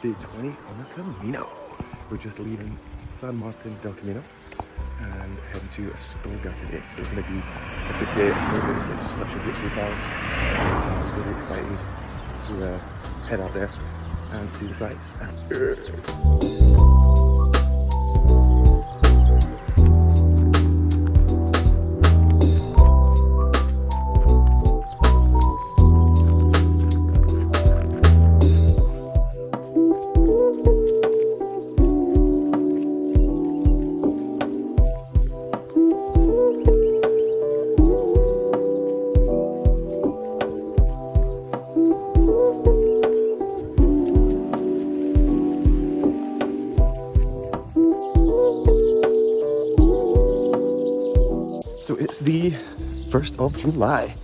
day 20 on the Camino. We're just leaving San Martin del Camino and heading to Astorga today. So it's going to be a good day. It's such a beautiful town. I'm really excited to head out there and see the sights. So it's the 1st of July.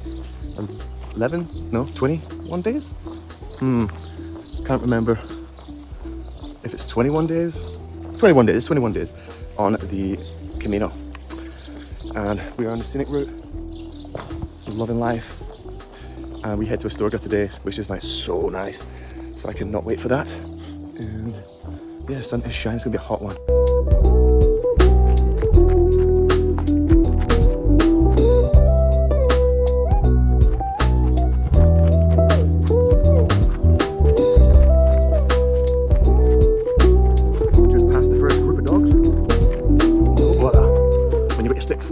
21 days? Can't remember if it's 21 days. 21 days, 21 days on the Camino. And we are on the scenic route, loving life. And we head to Astorga today, which is like so nice. So I cannot wait for that. And yeah, sun is shining, it's gonna be a hot one. Sticks.